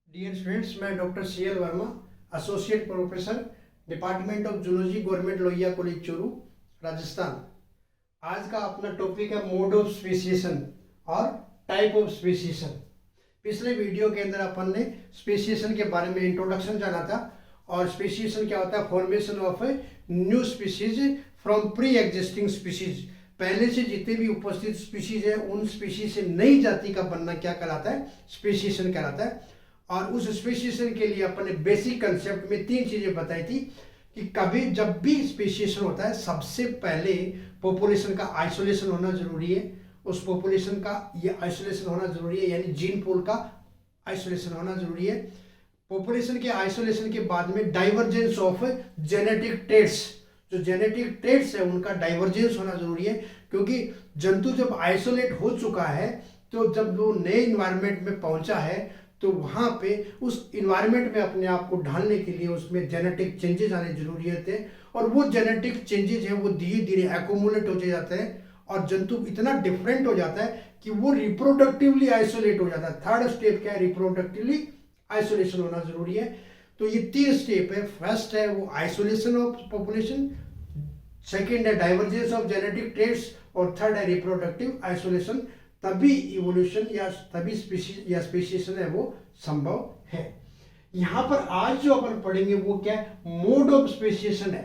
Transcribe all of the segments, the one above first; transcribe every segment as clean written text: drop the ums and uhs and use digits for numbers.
Dear students, मैं doctor C L Verma, associate professor, department of zoology, government Lohia college Churu, Rajasthan. आज का अपना टॉपिक है मोड ऑफ स्पेसिएशन और टाइप ऑफ स्पेसिएशन। पिछले वीडियो के अंदर अपन ने स्पेसिएशन के बारे में इंट्रोडक्शन जाना था और स्पेसिएशन क्या होता है, formation of a new species from pre existing species. पहले से जितने भी उपस्थित स्पीशीज है उन स्पीशीज से नई जाति का बनना क्या कहलाता है, स्पेसिएशन कहलाता है। और उस स्पेसिएशन के लिए अपन ने बेसिक कंसेप्ट में 3 चीजें बताई थी कि कभी जब भी स्पेसिएशन होता है सबसे पहले पॉपुलेशन का आइसोलेशन होना जरूरी है। उस पॉपुलेशन का ये आइसोलेशन होना जरूरी है, यानी जीन पूल का आइसोलेशन होना जरूरी है। पॉपुलेशन के आइसोलेशन के बाद में डाइवर्जेंस ऑफ जेनेटिक ट्रेट्स, जो जेनेटिक ट्रेट्स है उनका डाइवर्जेंस होना जरूरी है, क्योंकि जंतु जब आइसोलेट हो चुका है तो जब वो नए इन्वायरमेंट में पहुंचा है तो वहां पे उस इन्वायरमेंट में अपने आप को ढालने के लिए उसमें जेनेटिक चेंजेस आने जरूरी होते हैं। और वो जेनेटिक चेंजेस हैं वो धीरे धीरे एक्यूमुलेट होते जाते हैं और जंतु इतना डिफरेंट हो जाता है कि वो रिप्रोडक्टिवली आइसोलेट हो जाता है। थर्ड स्टेप क्या है, रिप्रोडक्टिवली आइसोलेशन होना जरूरी है। तो ये 3 स्टेप है। फर्स्ट है वो आइसोलेशन ऑफ पॉपुलेशन, सेकेंड है डाइवर्जेंस ऑफ जेनेटिक ट्रेट्स और थर्ड है रिप्रोडक्टिव आइसोलेशन। तभी इवोल्यूशन या तभी स्पीशीज या स्पेसिएशन है वो संभव है। यहां पर आज जो अपन पढ़ेंगे वो क्या है, मोड ऑफ स्पेसिएशन है।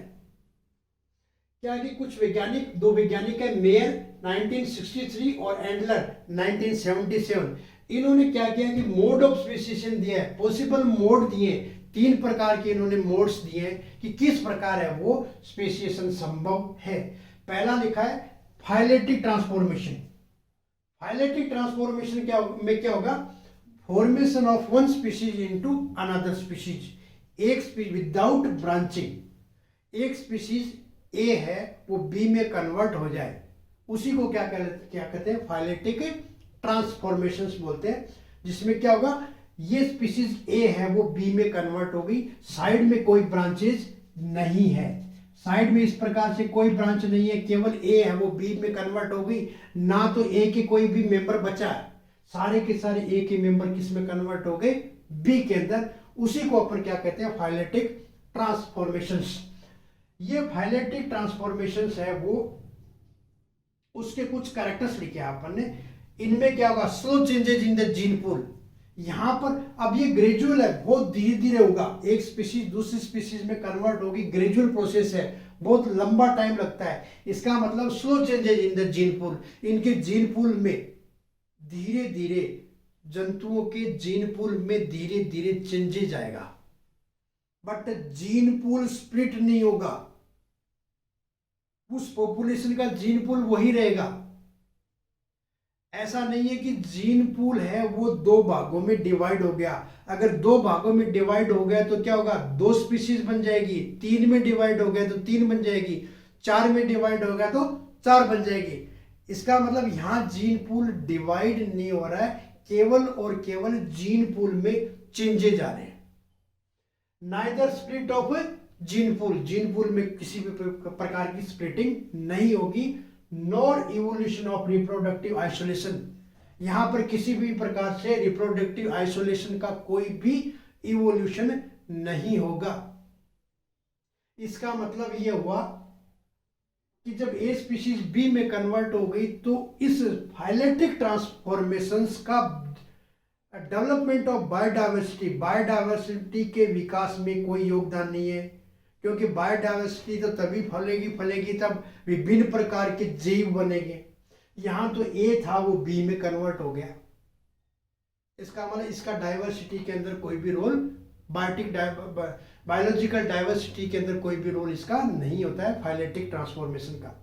क्या कि कुछ वैज्ञानिक, 2 वैज्ञानिक है, मेयर 1963 और एंडलर 1977। इन्होंने क्या किया कि मोड ऑफ स्पेसिएशन दिया है, पॉसिबल मोड दिए, 3 प्रकार के इन्होंने मोड्स दिए हैं कि किस प्रकार है वो स्पेसिएशन संभव है। पहला लिखा है फाइलेटिक ट्रांसफॉर्मेशन। फाइलेटिक ट्रांसफॉर्मेशन क्या होगा, formation of one species into another species. एक स्पीशीज विदाउट ब्रांचिंग, एक स्पीशीज ए है वो बी में कन्वर्ट हो जाए, उसी को क्या कहते हैं, फाइलेटिक ट्रांसफॉर्मेशन बोलते हैं। जिसमें क्या होगा, ये स्पीशीज ए है वो बी में कन्वर्ट होगी, साइड में कोई ब्रांचेज नहीं है, साइड में इस प्रकार से कोई ब्रांच नहीं है, केवल ए है वो बी में कन्वर्ट होगी, ना तो ए के कोई भी मेंबर बचा है, सारे के सारे ए के मेंबर किस में कन्वर्ट हो गए, बी के अंदर। उसी को अपन क्या कहते हैं, फाइलेटिक ट्रांसफॉर्मेशंस। ये फाइलेटिक ट्रांसफॉर्मेशंस है वो, उसके कुछ कैरेक्टर्स लिखे अपन ने। इनमें क्या होगा, slow changes in the gene pool. यहां पर अब ये ग्रेजुअल है, बहुत धीरे धीरे होगा, एक स्पीशीज दूसरी स्पीशीज में कन्वर्ट होगी, ग्रेजुअल प्रोसेस है, बहुत लंबा टाइम लगता है। इसका मतलब slow changes in the gene pool. इनके जीन पूल में धीरे धीरे, जंतुओं के जीन पूल में धीरे धीरे चेंजेस आएगा, बट जीन पूल स्प्लिट नहीं होगा, उस पॉपुलेशन का जीन पूल वही रहेगा। ऐसा नहीं है कि जीन पूल है वो 2 भागों में डिवाइड हो गया। अगर 2 भागों में डिवाइड हो गया तो क्या होगा, 2 स्पीशीज बन जाएगी, 3 में डिवाइड हो गया तो 3 बन जाएगी, 4 में डिवाइड हो गया तो 4 बन जाएगी। इसका मतलब यहां जीन पूल डिवाइड नहीं हो रहा है, केवल और केवल जीन पूल में चेंजेज आ रहे हैं। Neither split of gene pool, gene pool में किसी भी प्रकार की स्प्लिटिंग नहीं होगी, nor evolution of reproductive isolation. यहां पर किसी भी प्रकार से रिप्रोडक्टिव आइसोलेशन का कोई भी इवोल्यूशन नहीं होगा। इसका मतलब यह हुआ कि जब ए स्पीशीज बी में कन्वर्ट हो गई तो इस फाइलेटिक ट्रांसफॉर्मेशंस का डेवलपमेंट ऑफ बायोडाइवर्सिटी, बायोडाइवर्सिटी के विकास में कोई योगदान नहीं है, क्योंकि बायोडाइवर्सिटी तो तभी फलेगी तब विभिन्न प्रकार के जीव बनेंगे। यहां तो ए था वो बी में कन्वर्ट हो गया, इसका मतलब इसका डाइवर्सिटी के अंदर कोई भी रोल, बायोलॉजिकल डाइवर्सिटी के अंदर कोई भी रोल इसका नहीं होता है फाइलेटिक ट्रांसफॉर्मेशन का।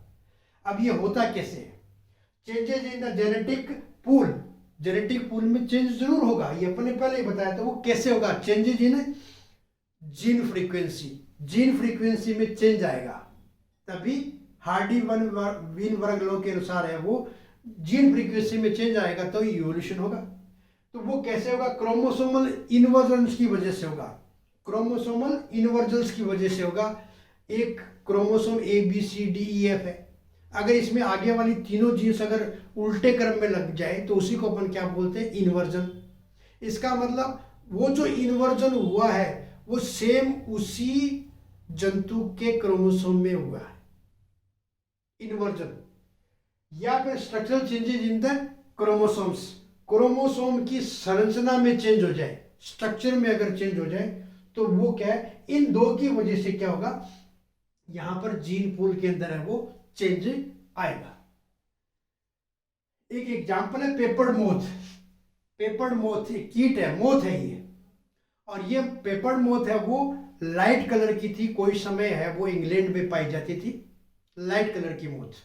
अब ये होता कैसे है, changes in the genetic pool. Genetic pool में चेंज जरूर होगा, ये अपने पहले ही बताया था। वो कैसे होगा, changes in gene frequency, gene frequency में चेंज आएगा, तभी हार्डी वीन वर्ग लॉ के अनुसार है वो, जीन फ्रीक्वेंसी में चेंज आएगा तो इवोल्यूशन होगा। तो वो कैसे होगा, क्रोमोसोमल इन्वर्जन्स की वजह से होगा, क्रोमोसोमल इन्वर्जन्स की वजह से होगा। एक क्रोमोसोम ABCDEF है, अगर इसमें आगे वाली तीनों जीन्स अगर उल्टे क्रम में लग जाए तो उसी को अपन क्या बोलते हैं, इन्वर्जन। इसका मतलब वो जो इन्वर्जन हुआ है वो सेम उसी जंतु के क्रोमोसोम में हुआ है, इन्वर्जन, या फिर structural changes in the chromosomes, chromosome की संरचना में चेंज हो जाए, स्ट्रक्चर में अगर चेंज हो जाए तो वो क्या है, इन दो की वजह से क्या होगा, यहां पर जीन पूल के अंदर है वो चेंज आएगा। एक एग्जांपल है पेपर्ड मोथ। पेपर्ड मोथ एक कीट है, मोथ है ये, और ये पेपर्ड मोथ है वो लाइट कलर की थी, कोई समय है वो इंग्लैंड में पाई जाती थी, लाइट कलर की मोथ।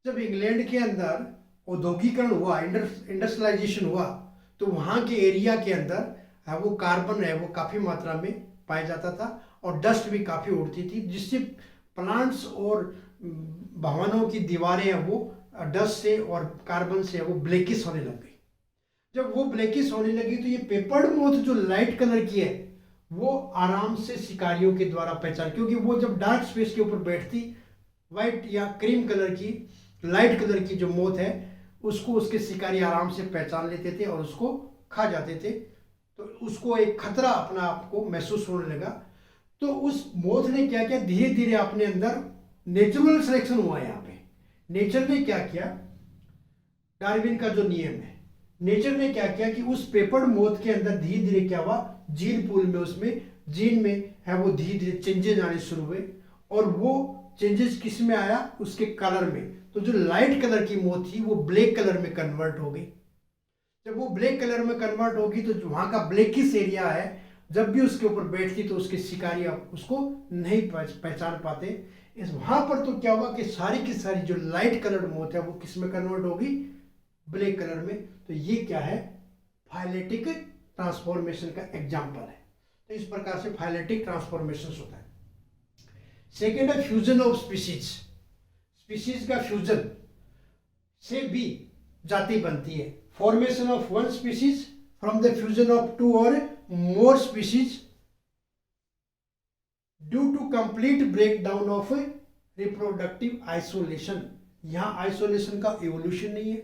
जब इंग्लैंड के अंदर औद्योगिकरण हुआ, इंडस्ट्रियलाइजेशन हुआ, तो वहाँ के एरिया के अंदर है वो कार्बन है वो काफ़ी मात्रा में पाया जाता था और डस्ट भी काफ़ी उड़ती थी, जिससे प्लांट्स और भवनों की दीवारें हैं वो डस्ट से और कार्बन से है वो ब्लैकिश होने लग गई। जब वो ब्लैकिश होने लगी तो ये पेपर्ड मोथ जो लाइट कलर की है वो आराम से शिकारियों के द्वारा पहचान, क्योंकि वो जब डार्क स्पेस के ऊपर बैठती, वाइट या क्रीम कलर की लाइट कलर की जो मोथ है उसको उसके शिकारी आराम से पहचान लेते थे और उसको खा जाते थे, तो उसको एक खतरा अपना आप को महसूस होने लगा। तो उस मोथ ने क्या किया, धीरे धीरे अपने अंदर नेचुरल सिलेक्शन हुआ। यहाँ पे नेचर ने क्या किया, डार्विन का जो नियम है, नेचर ने क्या किया कि उस पेपर्ड मोथ के अंदर धीरे धीरे क्या हुआ, जीन पूल में उसमें जीन में है वो धीरे धीरे चेंजेस आने शुरू हुए, और वो चेंजेस किस में आया, उसके कलर में। तो जो लाइट कलर की मोथ थी वो ब्लैक कलर में कन्वर्ट हो गई। जब वो ब्लैक कलर में कन्वर्ट होगी तो वहां का ब्लैकिश एरिया है, जब भी उसके ऊपर बैठती तो उसके शिकारी उसको नहीं पहचान पाते। इस वहां पर तो क्या हुआ कि सारी की सारी जो लाइट कलर्ड मोथ है वो किस में कन्वर्ट होगी, ब्लैक कलर में। तो ये क्या है, फाइलेटिक ट्रांसफॉर्मेशन का एग्जाम्पल है। तो इस प्रकार से फाइलेटिक ट्रांसफॉर्मेशन होता है। सेकेंड है फ्यूजन ऑफ स्पीशीज। स्पीशीज का फ्यूजन से भी जाति बनती है। Formation of one species from the fusion of two or more species due to complete break down of reproductive isolation. यहां आइसोलेशन का इवोल्यूशन नहीं है,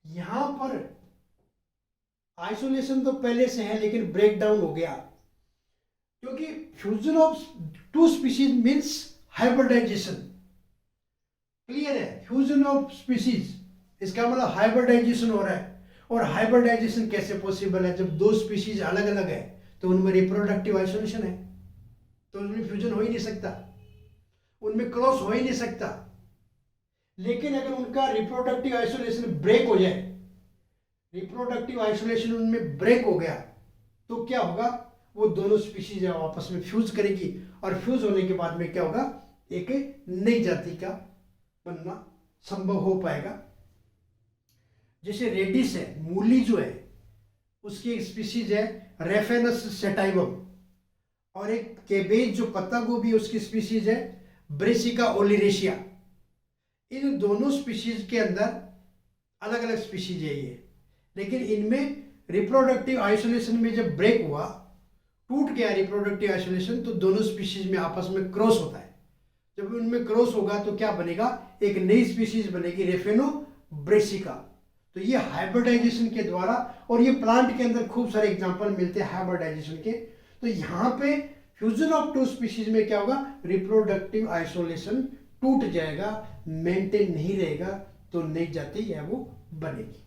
यहां पर आइसोलेशन तो पहले से है लेकिन ब्रेक डाउन हो गया, क्योंकि fusion of two species means hybridization. Clear है, फ्यूजन ऑफ स्पीशीज इसका मतलब हाइब्रिडाइजेशन हो रहा है। और हाइब्रिडाइजेशन कैसे पॉसिबल है, जब दो स्पीशीज अलग अलग है तो उनमें रिप्रोडक्टिव आइसोलेशन है, तो उनमें फ्यूजन हो ही नहीं सकता, उनमें क्रॉस हो ही नहीं सकता। लेकिन अगर उनका रिप्रोडक्टिव आइसोलेशन ब्रेक हो जाए, रिप्रोडक्टिव आइसोलेशन उनमें ब्रेक हो गया, तो क्या होगा, वो दोनों स्पीशीज आपस में फ्यूज करेगी, और फ्यूज होने के बाद में क्या होगा, एक नई जाति का बनना संभव हो पाएगा। जैसे रेडिस है, मूली जो है उसकी एक स्पीशीज है रेफेनस सेटाइवम, और एक केबेज जो पत्ता गोभी उसकी स्पीशीज है ब्रेसिका ओलिरेशिया। इन दोनों स्पीशीज के अंदर अलग अलग स्पीशीज है ये, लेकिन इनमें रिप्रोडक्टिव आइसोलेशन में जब ब्रेक हुआ, टूट गया रिप्रोडक्टिव आइसोलेशन, तो दोनों स्पीशीज में आपस में क्रॉस होता है। जब उनमें क्रॉस होगा तो क्या बनेगा, एक नई स्पीशीज बनेगी रेफेनो ब्रेसिका। तो ये हाइब्रिडाइजेशन के द्वारा, और ये प्लांट के अंदर खूब सारे एग्जांपल मिलते हैं हाइब्रिडाइजेशन के। तो यहाँ पे फ्यूजन ऑफ टू स्पीशीज में क्या होगा, रिप्रोडक्टिव आइसोलेशन टूट जाएगा, मेंटेन नहीं रहेगा, तो नई जाति है वो बनेगी।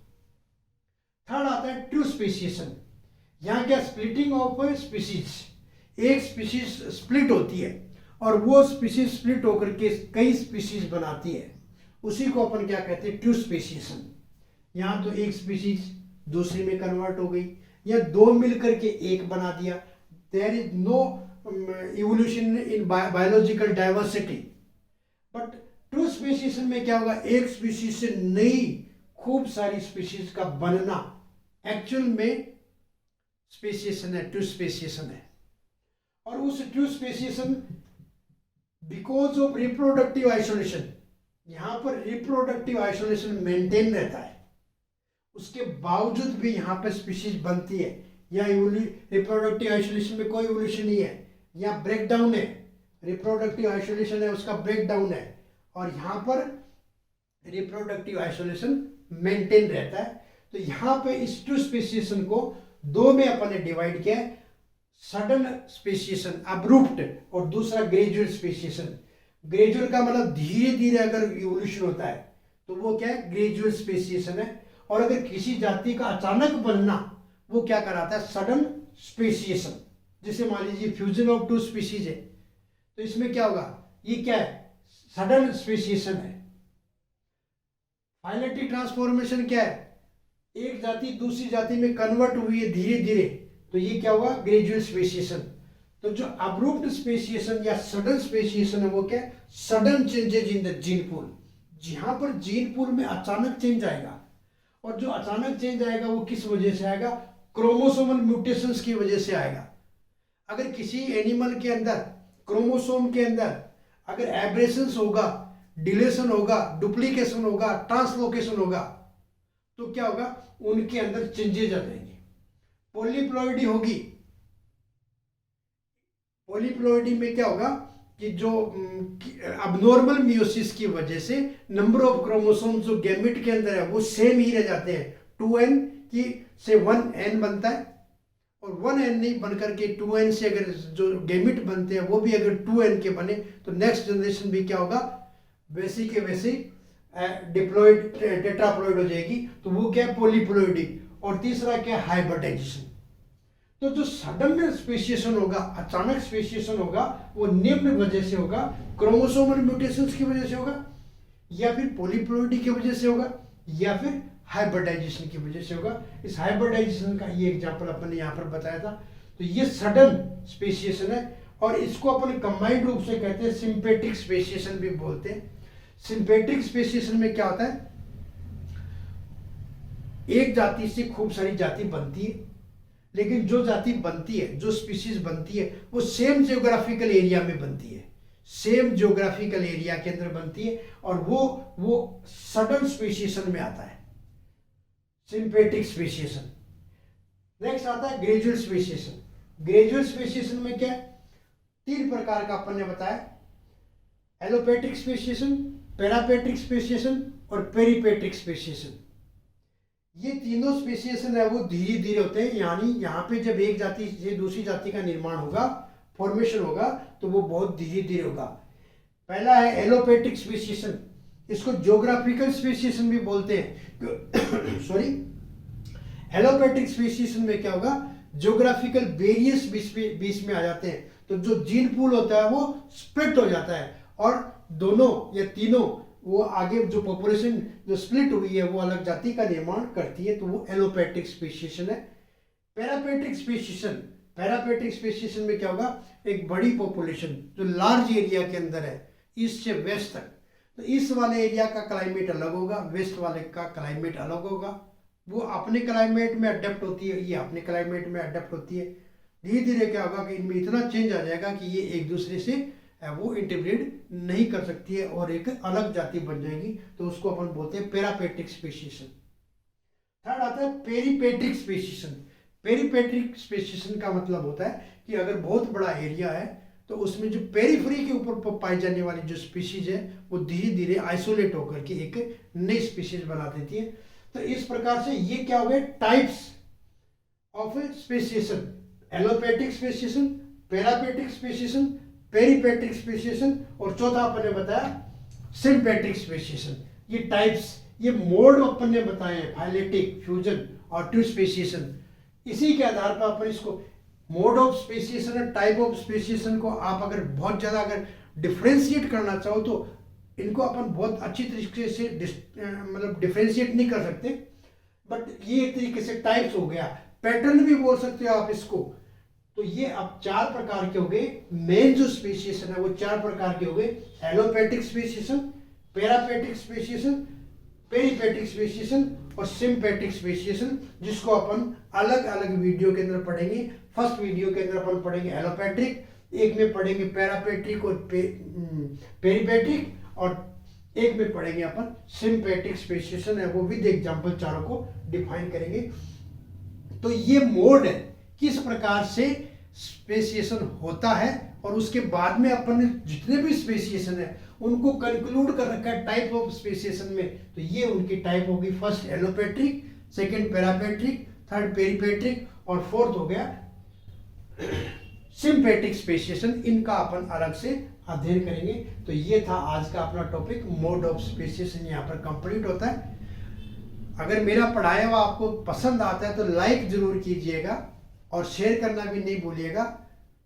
थर्ड आता है ट्रू स्पेसिएशन। यहाँ क्या, स्प्लिटिंग ऑफ स्पीशीज। एक स्पीशीज स्प्लिट होती है और वो स्पीशीज स्प्लिट होकर के कई स्पीशीज बनाती है, उसी को अपन क्या कहते हैं, ट्रू स्पेसिएशन। यहाँ तो एक स्पीशीज दूसरी में कन्वर्ट हो गई, या दो मिलकर के एक बना दिया। There is no evolution in biological diversity, but true speciation में क्या होगा, एक स्पीशीज से नई खूब सारी स्पीशीज का बनना एक्चुअल में स्पेसिएशन है, ट्रू स्पेसिएशन है। और उस true speciation because of reproductive isolation, यहां पर रिप्रोडक्टिव आइसोलेशन मेंटेन रहता है, उसके बावजूद भी यहां पर स्पीशीज बनती है। या रिप्रोडक्टिव आइसोलेशन में कोई इवोल्यूशन नहीं है, या ब्रेकडाउन है, रिप्रोडक्टिव आइसोलेशन है उसका ब्रेकडाउन है, और यहां पर रिप्रोडक्टिव आइसोलेशन मेंटेन रहता है। तो यहाँ पे इस ट्रू स्पेसिएशन को दो में अपन ने डिवाइड किया है, सडन स्पेसिएशन अब्रूप्ट और दूसरा ग्रेजुअल स्पेसिएशन। ग्रेजुअल का मतलब धीरे धीरे अगर इवोल्यूशन होता है तो वो क्या है, ग्रेजुअल स्पेसिएशन है। और अगर किसी जाति का अचानक बनना वो क्या कराता है, सडन स्पेसिएशन। जैसे मान लीजिए फ्यूजन ऑफ टू स्पीशीज है तो इसमें क्या होगा, ये क्या है, सडन स्पेसिएशन है। फाइलेटरी ट्रांसफॉर्मेशन क्या है, एक जाति दूसरी जाति में कन्वर्ट हुई है धीरे धीरे, तो ये क्या हुआ, ग्रेजुअल स्पेसिएशन। तो जो अब्रूप्ट स्पेसिएशन या सडन स्पेसिएशन है वो क्या है, sudden changes in the gene pool. जहां पर जीन पूल में अचानक चेंज आएगा, और जो अचानक चेंज आएगा वो किस वजह से आएगा, क्रोमोसोमल म्यूटेशंस की वजह से आएगा। अगर किसी एनिमल के अंदर क्रोमोसोम के अंदर अगर एब्रेशंस होगा, डिलेशन होगा, डुप्लीकेशन होगा, ट्रांसलोकेशन होगा, तो क्या होगा, उनके अंदर चेंजेज आ जाएंगे। पॉलीप्लॉइडी होगी, पॉलीप्लॉइडी में क्या होगा कि जो अबनॉर्मल मियोसिस की वजह से नंबर ऑफ क्रोमोसोम जो गैमेट के अंदर है वो सेम ही रह जाते हैं। 2n की से 1n बनता है, और 1n नहीं बनकर के 2n से अगर जो गैमेट बनते हैं वो भी अगर 2n के बने तो नेक्स्ट जनरेशन भी क्या होगा, वैसे के वैसे डिप्लॉइड टेट्राप्लॉइड हो जाएगी। तो वो क्या है, पॉलीप्लॉइडी। और तीसरा क्या है, हाइब्रिडाइजेशन। तो जो सडन स्पेसिएशन होगा, अचानक स्पेसिएशन होगा, वो निम्न वजह से होगा, क्रोमोसोमल म्यूटेशंस की वजह से होगा, या फिर पॉलीप्लॉइडी की वजह से होगा, या फिर हाइब्रिडाइजेशन की वजह से होगा। इस हाइब्रिडाइजेशन का ये एग्जांपल अपन ने यहाँ पर बताया था। तो ये सडन स्पेसिएशन है, और इसको अपन कंबाइंड रूप से कहते हैं सिंपेटिक स्पेसिएशन भी बोलते हैं। सिंपेटिक स्पेसिएशन में क्या होता है, एक जाति से खूब सारी जाति बनती है, लेकिन जो जाति बनती है, जो स्पीशीज बनती है, वो सेम जियोग्राफिकल एरिया में बनती है, सेम जियोग्राफिकल एरिया के अंदर बनती है, और वो सडन स्पेसिएशन में आता है, सिंपेटिक स्पेसिएशन। नेक्स्ट आता है ग्रेजुअल स्पेसिएशन। ग्रेजुअल स्पेसिएशन में क्या है, 3 प्रकार का अपन ने बताया, एलोपेट्रिक स्पेसिएशन, पैरापेट्रिक स्पेसिएशन और पेरीपेट्रिक स्पेसिएशन। ये तीनों स्पेसिएशन है वो धीरे धीरे होते हैं, यानी यहाँ पे जब एक जाति से दूसरी जाति का निर्माण होगा, फॉर्मेशन होगा, तो वो बहुत धीरे धीरे होगा। पहला है एलोपेट्रिक स्पेसिएशन, इसको ज्योग्राफिकल स्पेसिएशन भी बोलते हैं। सॉरी, एलोपेट्रिक स्पेसिएशन में क्या होगा, ज्योग्राफिकल वेरियंस बीच में आ जाते हैं, तो जो जीन पूल होता है वो स्प्लिट हो जाता है, और दोनों या तीनों वो आगे जो पॉपुलेशन जो स्प्लिट हुई है वो अलग जाति का निर्माण करती है, तो वो एलोपेट्रिक स्पेसिएशन है। पैरापेट्रिक स्पेसिएशन, पैरापेट्रिक स्पेसिएशन में क्या होगा, एक बड़ी पॉपुलेशन जो लार्ज एरिया के अंदर है, ईस्ट से वेस्ट तक, तो ईस्ट वाले एरिया का क्लाइमेट अलग होगा, वेस्ट वाले का क्लाइमेट अलग होगा। वो अपने क्लाइमेट में अडेप्ट होती है, ये अपने क्लाइमेट में अडेप्ट होती है। धीरे धीरे क्या होगा कि इनमें इतना चेंज आ जाएगा कि ये एक दूसरे से वो इंटरब्रीड नहीं कर सकती है और एक अलग जाति बन जाएगी, तो उसको अपन बोलते हैं पैरापेट्रिक स्पेसिएशन। थर्ड आता है पेरीपेट्रिक स्पेसिएशन। पेरीपेट्रिक स्पेसिएशन का मतलब होता है कि अगर बहुत बड़ा एरिया है तो उसमें जो पेरीफ्री के ऊपर पाई जाने वाली जो स्पीशीज है वो धीरे धीरे आइसोलेट होकर के एक नई स्पीशीज बना देती है। तो इस प्रकार से ये क्या हो गए, types of speciation, allopatric speciation, parapatric speciation, peripatric speciation, और चौथा अपन ने बताया सिंपेट्रिक स्पेसिएशन। ये टाइप्स, ये मोड अपन ने बताए हैं, फाइलेटिक, फ्यूजन और ट्रू स्पेसिएशन। इसी के आधार पर अपन इसको मोड ऑफ स्पेसिएशन और टाइप ऑफ स्पेसिएशन को आप अगर बहुत ज़्यादा अगर डिफ्रेंशिएट करना चाहो तो इनको अपन बहुत अच्छी तरीके से मतलब डिफ्रेंशिएट नहीं कर सकते, बट ये एक तरीके से टाइप्स हो गया, पैटर्न भी बोल सकते हो आप इसको। तो ये अब 4 प्रकार के हो गए, मेन जो स्पेसिएशन है वो 4 प्रकार के हो गए, allopatric speciation, parapatric speciation, peripatric speciation और सिंपेट्रिक स्पेसिएशन, जिसको अपन अलग अलग वीडियो के अंदर पढ़ेंगे। फर्स्ट वीडियो के अंदर अपन पढ़ेंगे एलोपेट्रिक, एक में पढ़ेंगे पैरापेट्रिक और पेरीपेट्रिक, और एक में पढ़ेंगे अपन सिंपेट्रिक स्पेसिएशन है, वो विद एग्जांपल चारों को डिफाइन करेंगे। तो ये मोड है किस प्रकार से स्पेसिएशन होता है, और उसके बाद में अपन ने जितने भी स्पेसिएशन है उनको कंक्लूड कर रखा है टाइप ऑफ स्पेसिएशन में। तो ये उनकी टाइप होगी, फर्स्ट एलोपेट्रिक, सेकंड पैरापेट्रिक, थर्ड पेरिपेट्रिक और फोर्थ हो गया सिंपेटिक स्पेसिएशन। इनका अपन अलग से अध्ययन करेंगे। तो ये था आज का अपना टॉपिक, मोड ऑफ स्पेसिएशन यहाँ पर कंप्लीट होता है। अगर मेरा पढ़ाया हुआ आपको पसंद आता है तो लाइक जरूर कीजिएगा और शेयर करना भी नहीं भूलिएगा,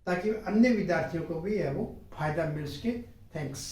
ताकि अन्य विद्यार्थियों को भी वो फायदा मिल सके। थैंक्स।